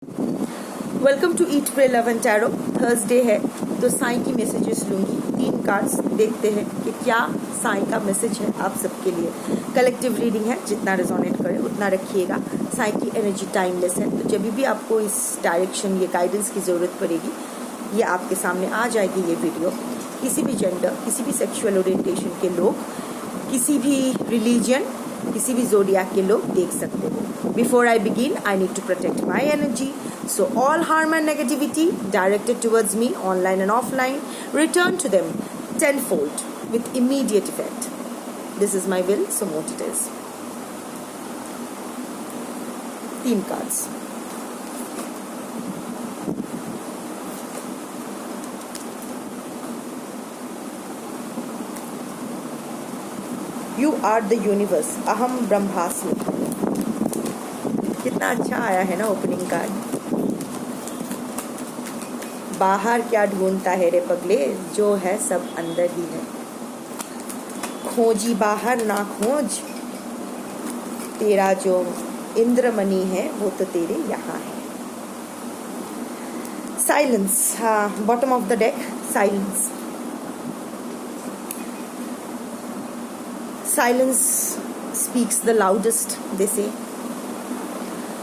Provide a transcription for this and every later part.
Welcome to eat pray love and tarot. Thursday है तो साईं की मैसेजेस लूंगी। 3 कार्ड्स देखते हैं कि क्या साईं का मैसेज है आप सबके लिए। कलेक्टिव रीडिंग है, जितना रेजोनेट करे उतना रखिएगा। साईं की एनर्जी टाइमलेस है, तो जब भी आपको इस डायरेक्शन ये गाइडेंस की ज़रूरत पड़ेगी ये आपके सामने आ जाएगी। ये वीडियो किसी भी जेंडर, किसी भी सेक्सुअल ओरिएंटेशन के लोग, किसी भी रिलीजन, किसी भी जोडियाक के लोग देख सकते हो। Before I begin I need to protect my energy, so all harm and negativity directed towards me online and offline return to them tenfold with immediate effect. This is my will, so what it is. 3 cards. You are the universe. अहम ब्रह्मास्मि। कितना अच्छा आया है ना opening card. बाहर क्या ढूंढता है रे पगले, जो है सब अंदर ही है। खोजी बाहर ना खोज, तेरा जो इंद्रमणि है वो तो तेरे यहाँ है। साइलेंस, हाँ, bottom of the deck silence. Silence speaks the loudest they say.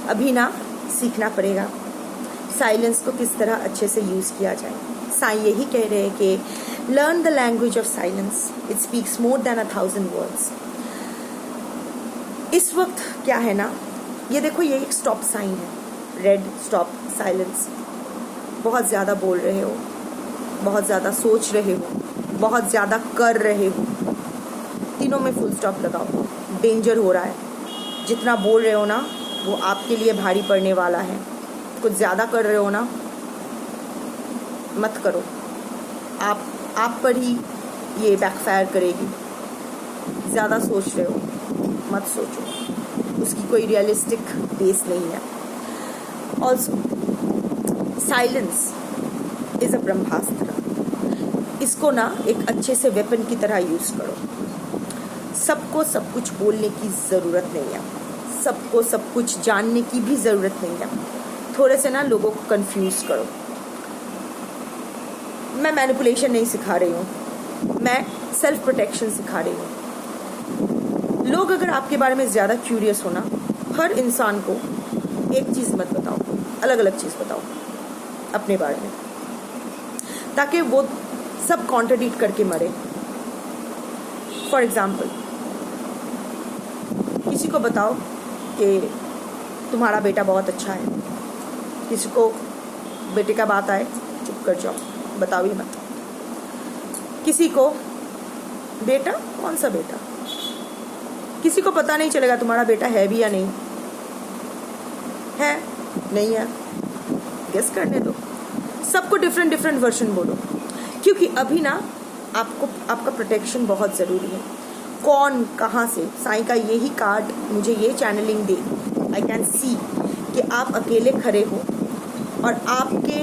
अभी ना सीखना पड़ेगा साइलेंस को किस तरह अच्छे से यूज़ किया जाए। साईं यही कह रहे हैं कि learn the language of silence, it speaks more than 1000 words. इस वक्त क्या है ना, ये देखो, ये एक स्टॉप साइन है, रेड स्टॉप साइलेंस। बहुत ज़्यादा बोल रहे हो, बहुत ज़्यादा सोच रहे हो, बहुत ज़्यादा कर रहे हो, तीनों में फुल स्टॉप लगाओ। डेंजर हो रहा है। जितना बोल रहे हो ना वो आपके लिए भारी पड़ने वाला है। कुछ ज़्यादा कर रहे हो ना, मत करो। आप पर ही ये बैकफायर करेगी। ज़्यादा सोच रहे हो, मत सोचो, उसकी कोई रियलिस्टिक बेस नहीं है। ऑल्सो साइलेंस इज़ अ ब्रह्मास्त्र। इसको ना एक अच्छे से वेपन की तरह यूज़ करो। सबको सब कुछ बोलने की ज़रूरत नहीं है, सबको सब कुछ जानने की भी ज़रूरत नहीं है। थोड़े से ना लोगों को कंफ्यूज करो। मैं मैनिपुलेशन नहीं सिखा रही हूँ, मैं सेल्फ प्रोटेक्शन सिखा रही हूँ। लोग अगर आपके बारे में ज़्यादा क्यूरियस हो ना, हर इंसान को एक चीज़ मत बताओ, अलग अलग चीज़ बताओ अपने बारे में, ताकि वो सब कॉन्ट्रडिक्ट करके मरे। फॉर एग्जाम्पल, किसी को बताओ कि तुम्हारा बेटा बहुत अच्छा है, किसी को बेटे का बात आए चुप कर जाओ, बताओ ही मत। किसी को बेटा, कौन सा बेटा, किसी को पता नहीं चलेगा तुम्हारा बेटा है भी या नहीं है, नहीं है, गेस करने दो। सबको डिफरेंट डिफरेंट वर्जन बोलो, क्योंकि अभी ना आपको आपका प्रोटेक्शन बहुत ज़रूरी है। कौन कहाँ से, साईं का यही कार्ड मुझे ये channelling they. I can see कि आप अकेले खड़े हो और आपके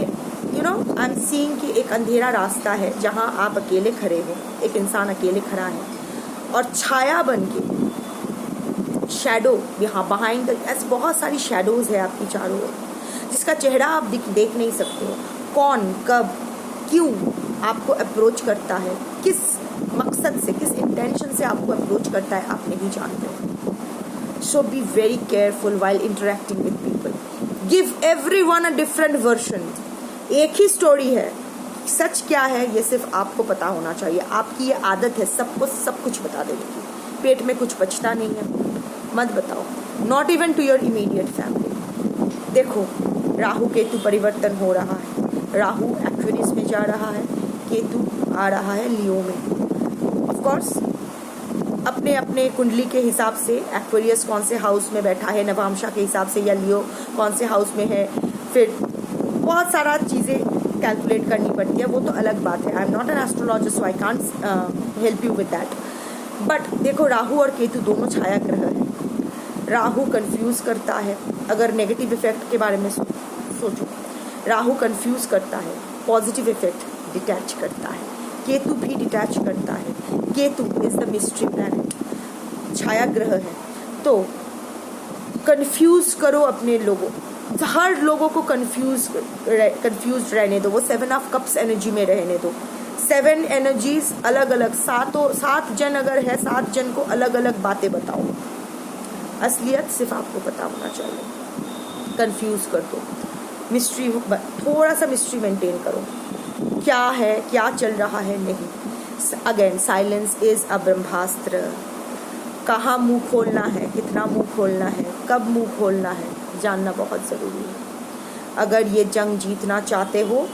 आई एम सीइंग कि एक अंधेरा रास्ता है जहाँ आप अकेले खड़े हो। एक इंसान अकेले खड़ा है और छाया बन के, शैडो यहाँ बिहाइंड द, ऐसे बहुत सारी शैडोज़ है आपकी चारों ओर, जिसका चेहरा आप देख नहीं सकते हो। कौन, कब, क्यों आपको अप्रोच करता है, किस मकसद से, किस इंटेंशन से आपको अप्रोच करता है, आप नहीं जानते हो। So be very careful while interacting with people. Give everyone a different version. एक ही स्टोरी है, सच क्या है ये सिर्फ आपको पता होना चाहिए। आपकी ये आदत है सबको सब कुछ बता देने की। पेट में कुछ बचता नहीं है, मत बताओ, not even to your immediate family. देखो, राहु केतु परिवर्तन हो रहा है। राहु एक्वेरियस में जा रहा है, केतु आ रहा है लियो में। ऑफ कोर्स अपने अपने कुंडली के हिसाब से एक्वेरियस कौन से हाउस में बैठा है, नवांशा के हिसाब से, या लियो कौन से हाउस में है, फिर बहुत सारा चीज़ें कैलकुलेट करनी पड़ती है, वो तो अलग बात है। I am not an astrologer, so I can't help you with that. But देखो, राहु और केतु दोनों छाया ग्रह है। राहु कंफ्यूज करता है, अगर नेगेटिव इफेक्ट के बारे में सोचो, राहु कंफ्यूज करता है, पॉजिटिव इफेक्ट डिटैच करता है, केतु भी डिटैच करता है। Ketu is the mystery planet, छाया ग्रह है। तो कंफ्यूज करो अपने लोगों, हर लोगों को कंफ्यूज रहने दो, वो 7 ऑफ कप्स एनर्जी में रहने दो। 7 एनर्जीज अलग अलग, 7 जन अगर है, 7 जन को अलग अलग बातें बताओ। असलियत सिर्फ आपको पता होना चाहिए। कंफ्यूज कर दो, मिस्ट्री, थोड़ा सा मिस्ट्री मेंटेन करो, क्या है, क्या चल रहा है, नहीं। अगेन साइलेंस इज अ ब्रह्मास्त्र। कहाँ मुंह खोलना है, कितना मुंह खोलना है, कब मुंह खोलना है, जानना बहुत ज़रूरी है। अगर ये जंग जीतना चाहते हो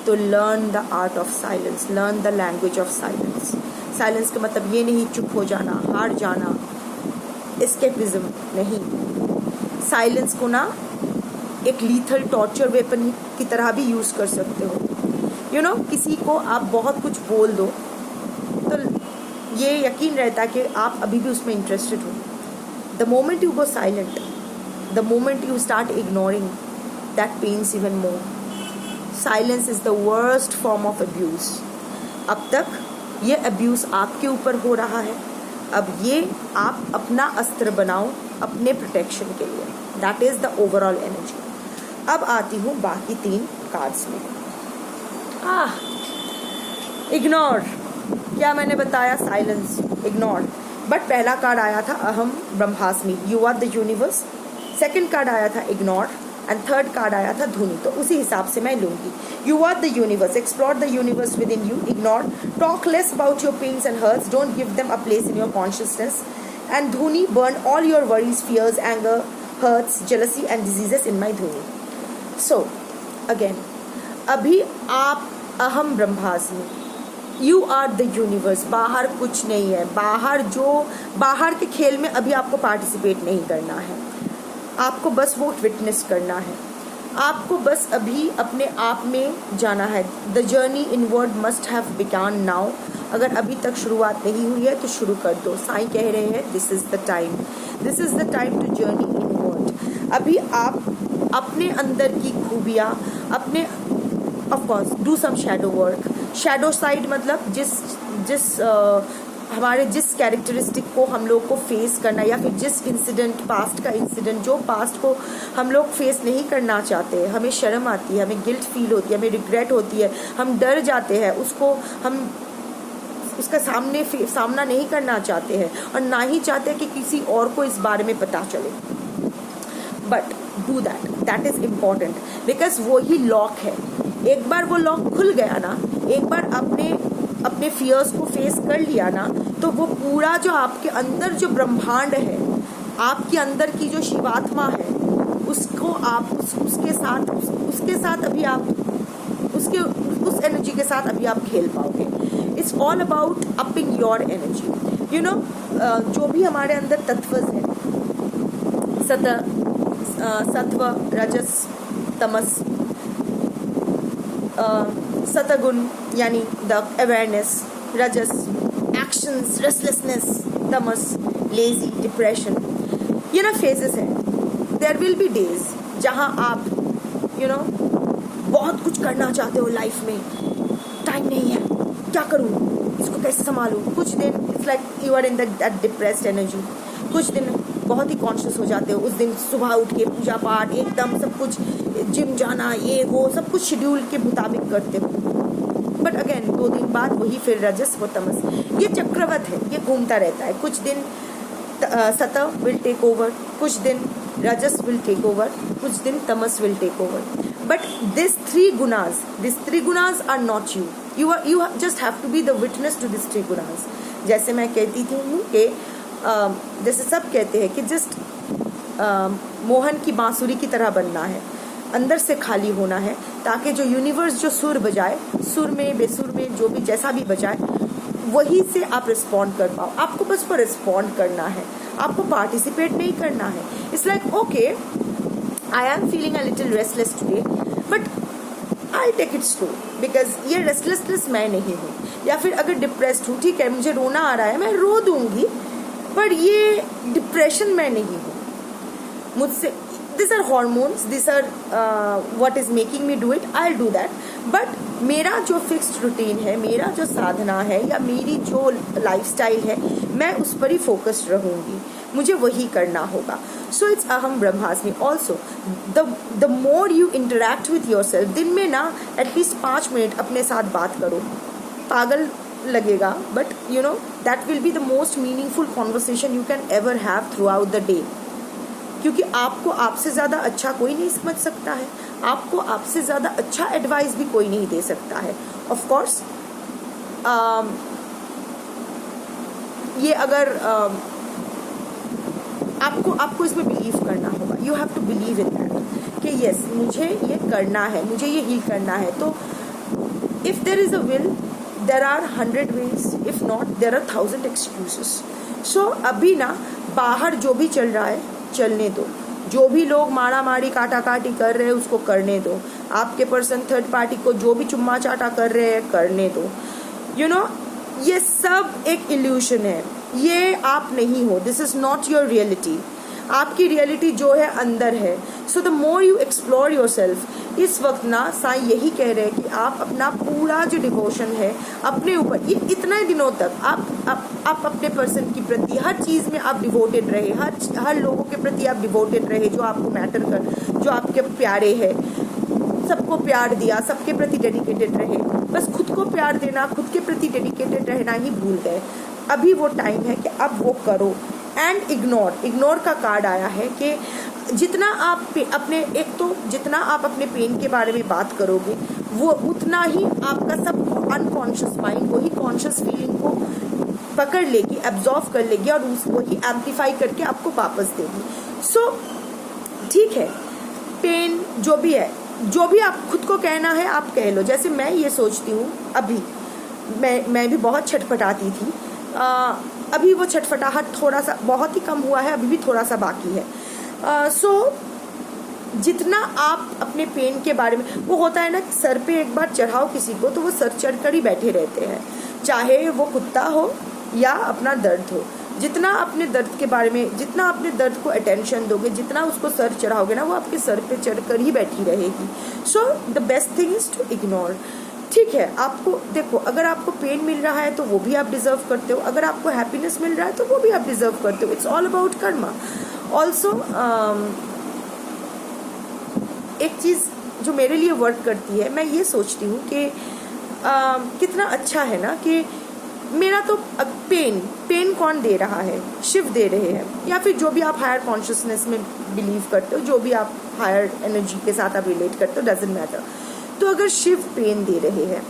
तो learn the art of silence, learn the language of silence. Silence का मतलब ये नहीं चुप हो जाना, हार जाना, एस्केपिज्म नहीं। साइलेंस को ना एक लीथल टॉर्चर वेपन की तरह भी यूज़ कर सकते हो। यू नो, किसी को आप बहुत कुछ बोल दो तो ये यकीन रहता है कि आप अभी भी उसमें इंटरेस्टेड हो। The moment you go silent, the moment you start ignoring, that pains even more. Silence is the worst form of abuse. अब तक ये अब्यूज़ आपके ऊपर हो रहा है, अब ये आप अपना अस्त्र बनाओ अपने प्रोटेक्शन के लिए। That is the overall energy. अब आती हूँ बाकी 3 कार्ड्स में। इग्नोर, क्या मैंने बताया, साइलेंस, इग्नोर। बट पहला कार्ड आया था अहम ब्रह्मास्मि, you are the universe. Second card आया था इग्नोर एंड थर्ड कार्ड आया था धुनी। तो उसी हिसाब से मैं लूंगी। You are the universe, explore the universe within you, ignore, talk less about your pains and hurts, don't give them a place in your consciousness. And dhuni, burn all your worries, fears, anger, hurts, jealousy and diseases in my dhuni. So again, अभी आप अहम ब्रह्मास्मि, you are the universe. बाहर कुछ नहीं है, बाहर के खेल में अभी आपको पार्टिसिपेट नहीं करना है, आपको बस वो विटनेस करना है, आपको बस अभी अपने आप में जाना है। The journey inward must have begun now. अगर अभी तक शुरुआत नहीं हुई है तो शुरू कर दो। साईं कह रहे हैं this is the time, this is the time to journey inward. अभी आप अपने अंदर की खूबियाँ, अपने of course do some shadow work. Shadow side मतलब हमारे जिस कैरेक्टरिस्टिक को हम लोग को फेस करना, या फिर जिस इंसिडेंट, पास्ट का इंसिडेंट, जो पास्ट को हम लोग फेस नहीं करना चाहते, हमें शर्म आती है, हमें गिल्ट फील होती है, हमें रिग्रेट होती है, हम डर जाते हैं, उसको हम उसका सामना नहीं करना चाहते हैं और ना ही चाहते हैं कि किसी और को इस बारे में पता चले। But do that is important, because वो ही लॉक है। एक बार वो लॉक खुल गया ना, एक बार अपने फियर्स को फेस कर लिया ना, तो वो पूरा जो आपके अंदर जो ब्रह्मांड है, आपके अंदर की जो शिवात्मा है, उसको आप उसके साथ अभी आप उस एनर्जी के साथ अभी आप खेल पाओगे। It's all about upping your energy. You know, जो भी हमारे अंदर तत्व है, सत्व, रजस, तमस, सतगुण यानी द अवेयरनेस, रजस एक्शंस, रेस्टलेसनेस, तमस लेजी, डिप्रेशन, ये ना फेजेस हैं। देयर विल बी डेज जहाँ आप बहुत कुछ करना चाहते हो लाइफ में, टाइम नहीं है, क्या करूँ, इसको कैसे संभालूँ। कुछ दिन it's like you are in that depressed energy. कुछ दिन बहुत ही कॉन्शियस हो जाते हो, उस दिन सुबह उठ के पूजा पाठ एकदम सब कुछ, जिम जाना, ये वो सब कुछ शेड्यूल के मुताबिक करते हो। बट अगेन 2 दिन बाद वही फिर रजस, वो तमस, ये चक्रवत है, ये घूमता रहता है। कुछ दिन सतव विल टेक ओवर, कुछ दिन रजस विल टेक ओवर, कुछ दिन tamas will take over. But this three gunas are not you. You just have to be the witness to these 3 gunas. जैसे मैं कहती थी कि जैसे सब कहते हैं कि जस्ट मोहन की बांसुरी की तरह बनना है, अंदर से खाली होना है, ताकि जो यूनिवर्स जो सुर बजाए, सुर में बेसुर में जो भी जैसा भी बजाए, वही से आप रिस्पॉन्ड कर पाओ। आपको बस पर रिस्पॉन्ड करना है, आपको पार्टिसिपेट नहीं करना है। It's like okay, I am feeling a little restless today, but I take it slow, because ये रेस्टलेसनेस मैं नहीं हूँ। या फिर अगर डिप्रेस्ड हूँ, ठीक है, मुझे रोना आ रहा है, मैं रो दूंगी, पर ये डिप्रेशन मैं नहीं हूँ। मुझसे this are hormones, this are what is making me do it, I do that. But मेरा जो फिक्स्ड रूटीन है, मेरा जो साधना है, या मेरी जो लाइफस्टाइल है, मैं उस पर ही फोकस्ड रहूँगी। मुझे वही करना होगा. सो इट्स अहम ब्रह्मास्मि. Also the more you interact with your self, दिन में ना एटलीस्ट 5 मिनट अपने साथ बात करो. पागल लगेगा, but you know that will be the most meaningful conversation you can ever have through out the day. क्योंकि आपको आपसे ज़्यादा अच्छा कोई नहीं समझ सकता है, आपको आपसे ज़्यादा अच्छा एडवाइस भी कोई नहीं दे सकता है. ऑफ कोर्स ये अगर आपको इसमें बिलीव करना होगा. You have to believe in that कि यस मुझे ये करना है, मुझे ये हील करना है. तो if there is a will there are 100 ways, if not there are 1000 excuses. So अभी ना बाहर जो भी चल रहा है चलने दो. जो भी लोग मारा मारी काटा काटी कर रहे हैं उसको करने दो. आपके पर्सन थर्ड पार्टी को जो भी चुम्मा चाटा कर रहे हैं करने दो. यू नो ये सब एक इल्यूशन है, ये आप नहीं हो. This is not your reality. आपकी रियलिटी जो है अंदर है. So the more you explore your self. इस वक्त ना साईं यही कह रहे हैं कि आप अपना पूरा जो डिवोशन है अपने ऊपर इतने दिनों तक आप अपने पर्सन की प्रति हर चीज़ में आप डिवोटेड रहे, हर लोगों के प्रति आप डिवोटेड रहे जो आपको मैटर कर, जो आपके प्यारे है. सबको प्यार दिया, सबके प्रति डेडिकेटेड रहे. बस खुद को प्यार देना, खुद के प्रति डेडिकेटेड रहना ही भूल गए. अभी वो टाइम है कि अब वो करो. एंड इग्नोर का कार्ड आया है कि जितना आप जितना आप अपने पेन के बारे में बात करोगे वो उतना ही आपका सब अनकॉन्शियस माइंड वही कॉन्शियस फीलिंग को पकड़ लेगी, एब्जॉर्व कर लेगी और उसको ही एम्पलीफाई करके आपको वापस देगी. सो ठीक है, पेन जो भी है, जो भी आप खुद को कहना है आप कह लो. जैसे मैं ये सोचती हूँ, अभी मैं भी बहुत छटपटाती थी. अभी वो छटपटाहट थोड़ा सा बहुत ही कम हुआ है, अभी भी थोड़ा सा बाकी है. सो जितना आप अपने पेन के बारे में, वो होता है ना सर पे एक बार चढ़ाओ किसी को तो वो सर चढ़कर ही बैठे रहते हैं, चाहे वो कुत्ता हो या अपना दर्द हो. जितना अपने दर्द के बारे में, जितना अपने दर्द को अटेंशन दोगे, जितना उसको सर चढ़ाओगे ना, वो आपके सर पे चढ़कर ही बैठी रहेगी. So the best thing is to ignore. ठीक है, आपको देखो, अगर आपको पेन मिल रहा है तो वो भी आप डिजर्व करते हो, अगर आपको हैप्पीनेस मिल रहा है तो वो भी आप डिजर्व करते हो. It's all about Karma. Also एक चीज़ जो मेरे लिए वर्क करती है, मैं ये सोचती हूँ कि कितना अच्छा है ना कि मेरा तो पेन कौन दे रहा है? शिव दे रहे हैं, या फिर जो भी आप हायर कॉन्शियसनेस में बिलीव करते हो, जो भी आप हायर एनर्जी के साथ आप रिलेट करते हो, डजंट मैटर. तो अगर शिव पेन दे रहे हैं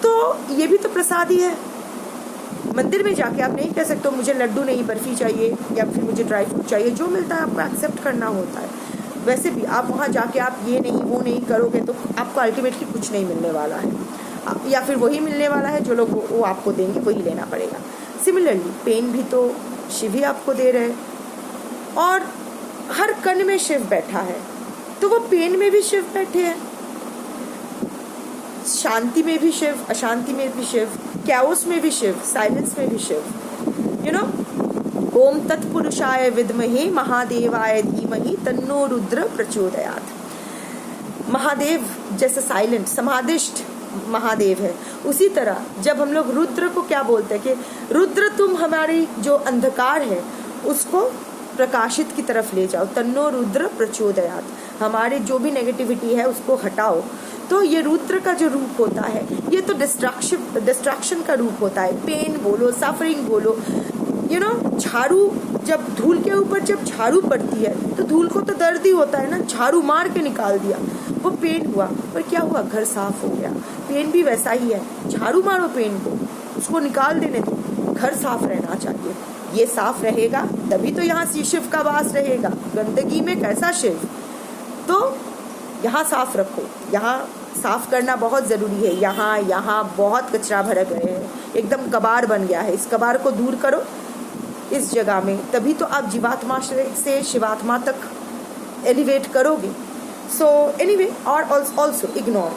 तो ये भी तो प्रसाद ही है. मंदिर में जाके आप नहीं कह सकते हो मुझे लड्डू नहीं बर्फी चाहिए या फिर मुझे ड्राई फ्रूट चाहिए. जो मिलता है आपको एक्सेप्ट करना होता है. वैसे भी आप वहाँ जाके आप ये नहीं वो नहीं करोगे तो आपको अल्टीमेटली कुछ नहीं मिलने वाला है, या फिर वही मिलने वाला है जो लोग वो आपको देंगे वही लेना पड़ेगा. सिमिलरली पेन भी तो शिव ही आपको दे रहे हैं, और हर कण में शिव बैठा है तो वो पेन में भी शिव बैठे हैं, शांति में भी शिव, अशांति में भी शिव, कैओस में भी शिव, साइलेंस में भी शिव. यू नो, ओम तत्पुरुषाय विद्महे महादेवाय धीमहि तन्नो रुद्र प्रचोदयात्. महादेव जैसे साइलेंट समाधिष्ठ महादेव है, उसी तरह जब हम लोग रुद्र को क्या बोलते हैं कि रुद्र तुम हमारी जो अंधकार है उसको प्रकाशित की तरफ ले जाओ, तन्नो रुद्र प्रचोदयात्. हमारे जो भी नेगेटिविटी है उसको हटाओ. तो ये रुद्र का जो रूप होता है ये तो डिस्ट्रक्शन का रूप होता है. पेन बोलो, सफरिंग बोलो. यू नो, झाड़ू, जब धूल के ऊपर जब झाड़ू पड़ती है तो धूल को तो दर्द ही होता है ना. झाड़ू मार के निकाल दिया, वो पेन हुआ, पर क्या हुआ? घर साफ हो गया. पेन भी वैसा ही है, झाड़ू मारो पेन को, उसको निकाल देने दो, घर साफ रहना चाहिए. ये साफ रहेगा तभी तो यहाँ शिव का वास रहेगा. गंदगी में कैसा शिव? तो यहाँ साफ रखो. यहाँ साफ करना बहुत ज़रूरी है. यहाँ बहुत कचरा भर गए हैं, एकदम कबाड़ बन गया है. इस कबाड़ को दूर करो इस जगह में, तभी तो आप जीवात्मा से शिवात्मा तक एलिवेट करोगे. सो एनीवे, और ऑल्सो इग्नोर.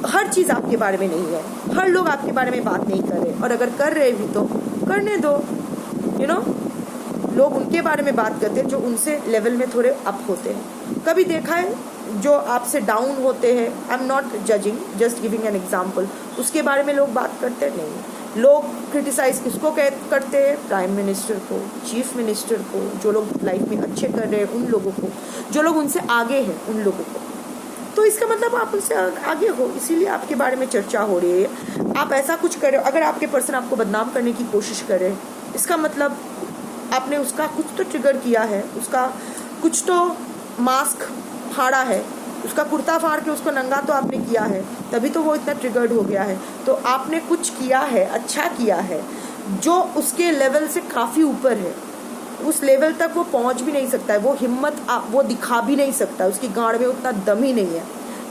हर चीज़ आपके बारे में नहीं है, हर लोग आपके बारे में बात नहीं कर रहे, और अगर कर रहे भी तो करने दो. यू नो, लोग उनके बारे में बात करते हैं जो उनसे लेवल में थोड़े अप होते हैं. कभी देखा है जो आपसे डाउन होते हैं, I am not judging, just giving an example, उसके बारे में लोग बात करते नहीं. लोग क्रिटिसाइज किसको करते हैं? प्राइम मिनिस्टर को, चीफ मिनिस्टर को, जो लोग लाइफ में अच्छे कर रहे हैं उन लोगों को, जो लोग उनसे आगे हैं उन लोगों को। तो इसका मतलब आप उनसे आगे हो, इसीलिए आपके बारे में चर्चा हो रही है। आप ऐसा कुछ कर रहे हो, अगर आपके पर्सन आपको बदनाम करने की कोशिश करे, इसका मतलब आपने उसका कुछ तो ट्रिगर किया है, उसका कुछ तो मास्क फाड़ा है, उसका कुर्ता फाड़ के उसको नंगा तो आपने किया है, तभी तो वो इतना ट्रिगर्ड हो गया है। तो आपने कुछ किया है, अच्छा किया है, जो उसके लेवल से काफ़ी ऊपर है। उस लेवल तक वो पहुंच भी नहीं सकता है, वो हिम्मत वो दिखा भी नहीं सकता, उसकी गांड में उतना दम ही नहीं है।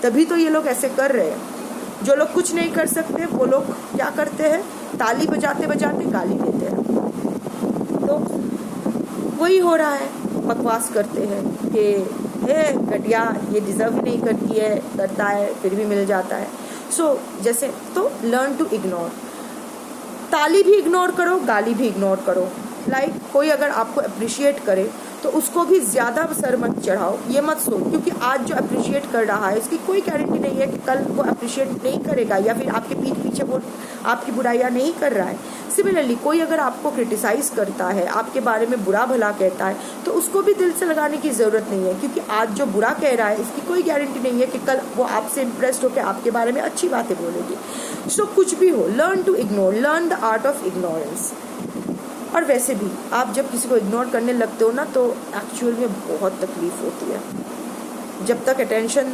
तभी तो ये लोग ऐसे कर रहे हैं। जो लोग कुछ नहीं कर सकते वो लोग क्या करते हैं? ताली बजाते बजाते गाली देते हैं। तो वही हो रहा है, बकवास करते हैं कि घटिया, ये डिज़र्व ही नहीं करती है, करता है फिर भी मिल जाता है। सो जैसे तो लर्न टू इग्नोर, ताली भी इग्नोर करो, गाली भी इग्नोर करो। कोई अगर आपको अप्रिशिएट करे तो उसको भी ज़्यादा सर मत चढ़ाओ, ये मत सोच, क्योंकि आज जो अप्रिशिएट कर रहा है इसकी कोई गारंटी नहीं है कि कल वो अप्रिशिएट नहीं करेगा या फिर आपके पीठ पीछे वो आपकी बुराइयाँ नहीं कर रहा है। सिमिलरली कोई अगर आपको क्रिटिसाइज़ करता है, आपके बारे में बुरा भला कहता है, तो उसको भी दिल से लगाने की ज़रूरत नहीं है, क्योंकि आज जो बुरा कह रहा है इसकी कोई गारंटी नहीं है कि कल वो आपसे इम्प्रेस्ड होकर आपके बारे में अच्छी बातें बोलेगी। सो कुछ भी हो, learn to ignore, learn the art of ignorance. और वैसे भी आप जब किसी को इग्नोर करने लगते हो ना, तो एक्चुअल में बहुत तकलीफ होती है। जब तक अटेंशन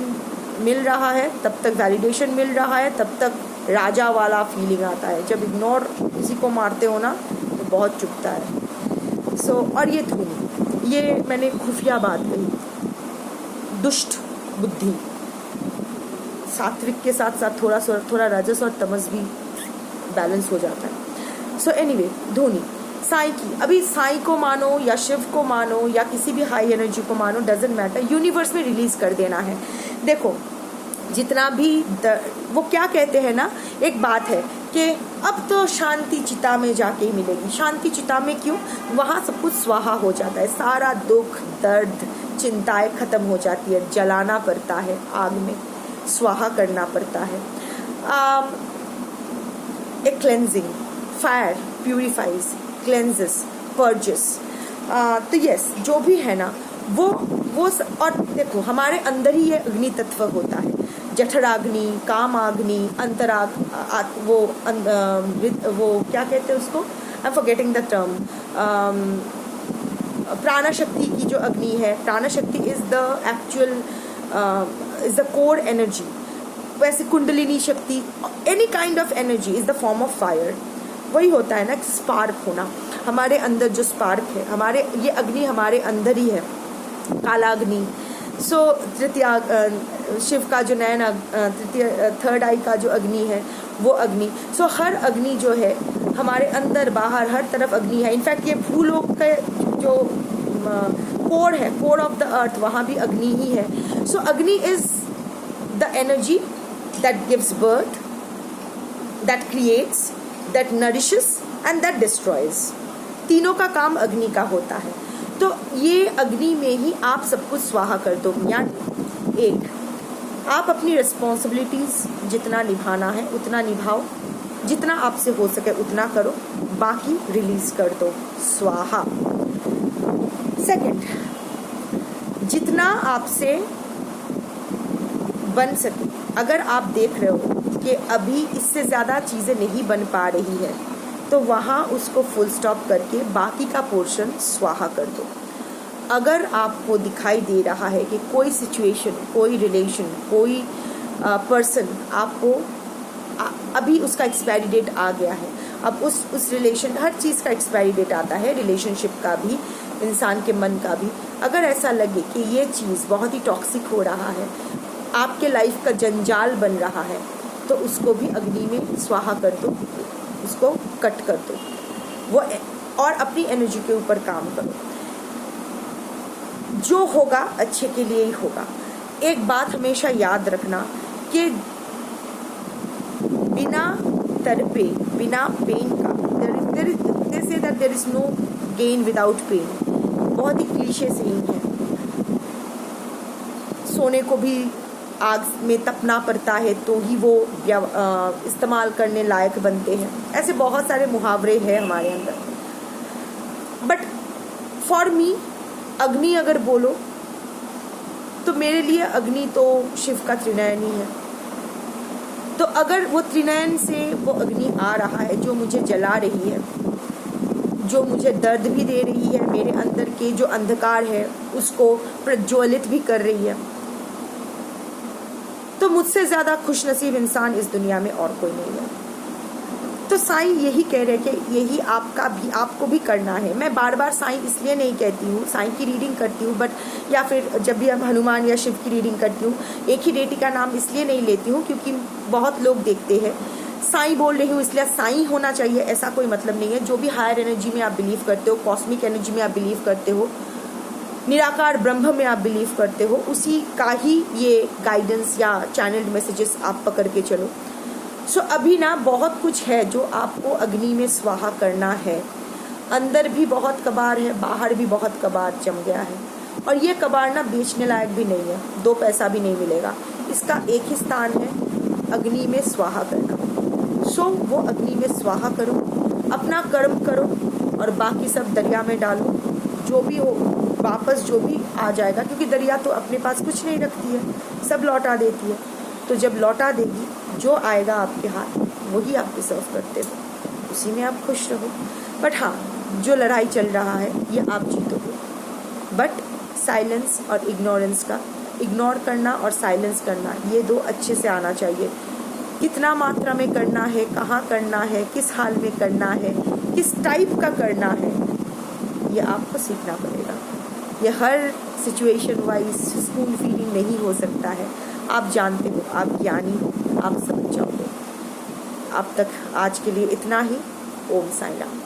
मिल रहा है, तब तक वैलिडेशन मिल रहा है, तब तक राजा वाला फीलिंग आता है। जब इग्नोर किसी को मारते हो ना तो बहुत चुभता है। सो और ये धूनी, ये मैंने खुफिया बात कही, दुष्ट बुद्धि, सात्विक के साथ साथ थोड़ा रजस और तमस भी बैलेंस हो जाता है। सो एनीवे, धोनी साई की, अभी साई को मानो या शिव को मानो या किसी भी हाई एनर्जी को मानो, डजेंट मैटर, यूनिवर्स में रिलीज कर देना है। देखो जितना भी वो क्या कहते हैं ना, एक बात है कि अब तो शांति चिता में जाके ही मिलेगी। शांति चिता में क्यों? वहाँ सब कुछ स्वाहा हो जाता है, सारा दुख दर्द चिंताएं खत्म हो जाती है, जलाना पड़ता है आग में, स्वाहा करना पड़ता है। एक क्लेंजिंग, फायर प्यूरिफाइज, क्लेंजेस, पर्जेस। तो यस, जो भी है ना वो और देखो हमारे अंदर ही ये अग्नि तत्व होता है, जठराग्नि, कामाग्नि, वो क्या कहते हैं उसको, I am forgetting the term, प्राणशक्ति की जो अग्नि है, pranshakti is the core energy. वैसे कुंडलिनी शक्ति, any kind of energy is the form of fire. वही होता है ना, स्पार्क होना, हमारे अंदर जो स्पार्क है, हमारे ये अग्नि हमारे अंदर ही है, कालाग्नि। सो तृतीया शिव का जो नयन, थर्ड आई का जो अग्नि है वो अग्नि। सो हर अग्नि जो है हमारे अंदर बाहर हर तरफ अग्नि है। इनफैक्ट ये भूलोक के जो कोर है, कोर ऑफ द अर्थ, वहाँ भी अग्नि ही है। सो अग्नि is the energy that gives birth, that creates, that nourishes and that destroys। तीनों का काम अग्नि का होता है। तो ये अग्नि में ही आप सब कुछ स्वाहा कर दो। यानी एक, आप अपनी रिस्पॉन्सिबिलिटीज जितना निभाना है उतना निभाओ, जितना आपसे हो सके उतना करो, बाकी रिलीज कर दो, स्वाहा। सेकंड, जितना आपसे बन सके, अगर आप देख रहे हो कि अभी इससे ज़्यादा चीज़ें नहीं बन पा रही है, तो वहाँ उसको फुल स्टॉप करके बाकी का पोर्शन स्वाहा कर दो। अगर आपको दिखाई दे रहा है कि कोई सिचुएशन, कोई रिलेशन, कोई पर्सन आपको अभी उसका एक्सपायरी डेट आ गया है, अब उस रिलेशन, हर चीज़ का एक्सपायरी डेट आता है, रिलेशनशिप का भी, इंसान के मन का भी। अगर ऐसा लगे कि ये चीज़ बहुत ही टॉक्सिक हो रहा है, आपके लाइफ का जंजाल बन रहा है, तो उसको भी अग्नि में स्वाहा कर दो, उसको कट कर दो वो, और अपनी एनर्जी के ऊपर काम करो। जो होगा अच्छे के लिए ही होगा। एक बात हमेशा याद रखना कि बिना तड़पे, बिना पेन का, they say that there is no gain without pain, बहुत ही क्लीशे सेइंग है। सोने को भी आग में तपना पड़ता है तो ही वो इस्तेमाल करने लायक बनते हैं। ऐसे बहुत सारे मुहावरे हैं हमारे अंदर। बट फॉर मी अग्नि अगर बोलो तो मेरे लिए अग्नि तो शिव का त्रिनयन ही है। तो अगर वो त्रिनयन से वो अग्नि आ रहा है जो मुझे जला रही है, जो मुझे दर्द भी दे रही है, मेरे अंदर के जो अंधकार है उसको प्रज्वलित भी कर रही है, तो मुझसे ज़्यादा खुशनसीब इंसान इस दुनिया में और कोई नहीं है। तो साईं यही कह रहे कि यही आपको भी करना है। मैं बार बार साईं इसलिए नहीं कहती हूँ, साईं की रीडिंग करती हूँ बट या फिर जब भी हम हनुमान या शिव की रीडिंग करती हूँ एक ही डेटी का नाम इसलिए नहीं लेती हूँ क्योंकि बहुत लोग देखते हैं साईं बोल रही हूँ इसलिए साईं होना चाहिए, ऐसा कोई मतलब नहीं है। जो भी हायर एनर्जी में आप बिलीव करते हो, कॉस्मिक एनर्जी में आप बिलीव करते हो, निराकार ब्रह्म में आप बिलीव करते हो, उसी का ही ये गाइडेंस या चैनल्ड मैसेजेस आप पकड़ के चलो। सो अभी ना बहुत कुछ है जो आपको अग्नि में स्वाहा करना है। अंदर भी बहुत कबाड़ है, बाहर भी बहुत कबाड़ जम गया है और ये कबाड़ ना बेचने लायक भी नहीं है, 2 पैसा भी नहीं मिलेगा। इसका एक ही स्थान है, अग्नि में स्वाहा करना। सो वो अग्नि में स्वाहा करो, अपना कर्म करो और बाकी सब दरिया में डालो। जो भी हो वापस जो भी आ जाएगा, क्योंकि दरिया तो अपने पास कुछ नहीं रखती है, सब लौटा देती है। तो जब लौटा देगी जो आएगा आपके हाथ वही आप डिजर्व करते हो, उसी में आप खुश रहो। बट हाँ, जो लड़ाई चल रहा है ये आप जीतोगे। बट साइलेंस और इग्नोरेंस का, इग्नोर करना और साइलेंस करना, ये 2 अच्छे से आना चाहिए। कितना मात्रा में करना है, कहाँ करना है, किस हाल में करना है, किस टाइप का करना है, ये आपको सीखना पड़ेगा। ये हर सिचुएशन वाइज स्पून फीडिंग नहीं हो सकता है। आप जानते हो, आप ज्ञानी हो, आप समझ जाओगे। अब तक आज के लिए इतना ही। ओम साईं राम।